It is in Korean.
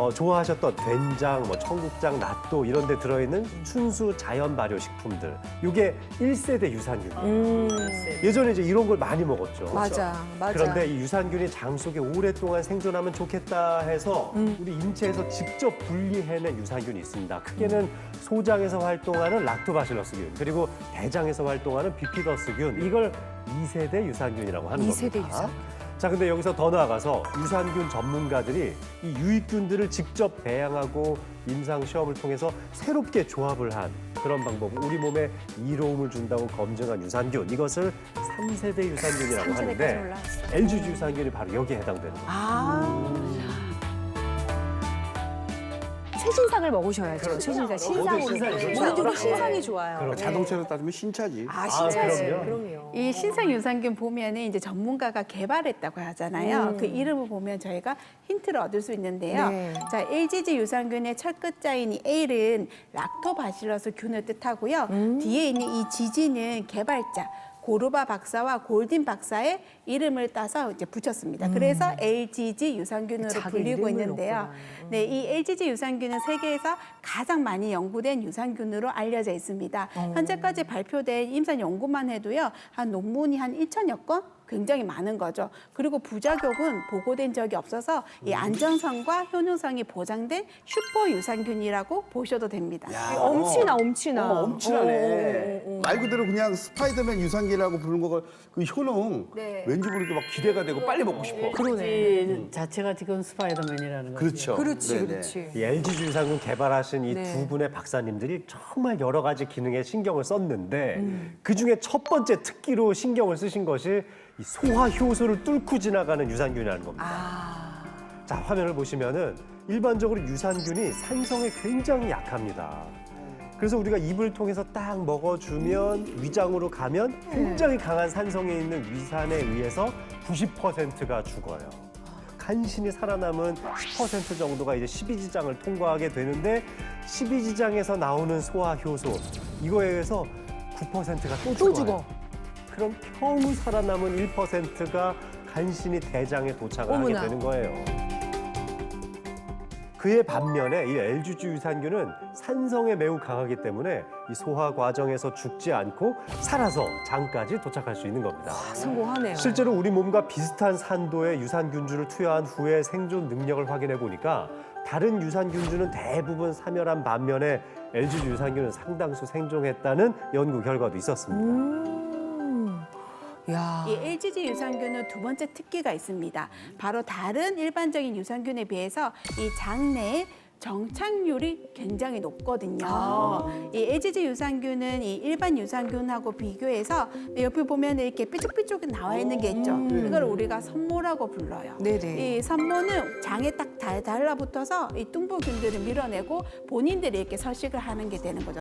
좋아하셨던 된장, 뭐 청국장, 낫또 이런 데 들어있는 순수 자연 발효 식품들. 이게 1세대 유산균이에요. 예전에 이제 이런 걸 많이 먹었죠. 맞아. 그런데 이 유산균이 장 속에 오랫동안 생존하면 좋겠다 해서 우리 인체에서 직접 분리해낸 유산균이 있습니다. 크게는 소장에서 활동하는 락토바실러스균, 그리고 대장에서 활동하는 비피더스균. 이걸 2세대 유산균이라고 하는 2세대 겁니다. 유산균. 자, 근데 여기서 더 나아가서 유산균 전문가들이 이 유익균들을 직접 배양하고 임상 시험을 통해서 새롭게 조합을 한 그런 방법, 우리 몸에 이로움을 준다고 검증한 유산균, 이것을 3세대 유산균이라고 하는데 LGG 유산균이 바로 여기에 해당되는 거예요. 최신상을 먹으셔야죠. 그렇죠. 최신상. 모든 신상이 좋죠. 모든 신상이 좋아요. 그럼 자동차로 따지면 신차지. 신차지. 그럼요. 이 신생 유산균 보면은 이제 전문가가 개발했다고 하잖아요. 그 이름을 보면 저희가 힌트를 얻을 수 있는데요. 네. 자, LGG 유산균의 첫 글자인 이 L은 락토바실러스 균을 뜻하고요. 뒤에 있는 이 GG는 개발자. 고르바 박사와 골딘 박사의 이름을 따서 이제 붙였습니다. 그래서 LGG 유산균으로 자기 불리고 이름을 있는데요. 넣었구나. 네, 이 LGG 유산균은 세계에서 가장 많이 연구된 유산균으로 알려져 있습니다. 현재까지 발표된 임상 연구만 해도요, 한 논문이 한 1,000여 건? 굉장히 많은 거죠. 그리고 부작용은 보고된 적이 없어서 이 안전성과 효능성이 보장된 슈퍼 유산균이라고 보셔도 됩니다. 엄친아. 엄친하네. 말 그대로 그냥 스파이더맨 유산균이라고 부르는 거 그 효능 네. 왠지 모르게 막 기대가 되고 빨리 먹고 싶어. 그러네. 자체가 지금 스파이더맨이라는 거죠. 그렇죠. 그렇지, 네네. 그렇지. 이 LGG 유산균 개발하신 이 두 네. 분의 박사님들이 정말 여러 가지 기능에 신경을 썼는데 그중에 첫 번째 특기로 신경을 쓰신 것이 이 소화 효소를 뚫고 지나가는 유산균이라는 겁니다. 자, 화면을 보시면은 일반적으로 유산균이 산성에 굉장히 약합니다. 그래서 우리가 입을 통해서 딱 먹어주면 위장으로 가면 굉장히 강한 산성에 있는 위산에 의해서 90%가 죽어요. 간신히 살아남은 10% 정도가 이제 십이지장을 통과하게 되는데 십이지장에서 나오는 소화 효소 이거에 의해서 9%가 또 죽어요. 그럼 겨우 살아남은 1%가 간신히 대장에 도착을 하게 어머나. 되는 거예요. 그의 반면에 이 LGG 유산균은 산성에 매우 강하기 때문에 이 소화 과정에서 죽지 않고 살아서 장까지 도착할 수 있는 겁니다. 성공하네요. 실제로 우리 몸과 비슷한 산도의 유산균주를 투여한 후에 생존 능력을 확인해 보니까 다른 유산균주는 대부분 사멸한 반면에 LGG 유산균은 상당수 생존했다는 연구 결과도 있었습니다. 야. 이 LGG 유산균은 두 번째 특기가 있습니다. 바로 다른 일반적인 유산균에 비해서 이 장내에 정착률이 굉장히 높거든요. 이 LGG 유산균은 이 일반 유산균하고 비교해서 옆에 보면 이렇게 삐쭉삐쭉 나와 있는 게 있죠. 이걸 우리가 선모라고 불러요. 네네. 이 선모는 장에 딱 달라붙어서 이 뚱보균들을 밀어내고 본인들이 이렇게 서식을 하는 게 되는 거죠.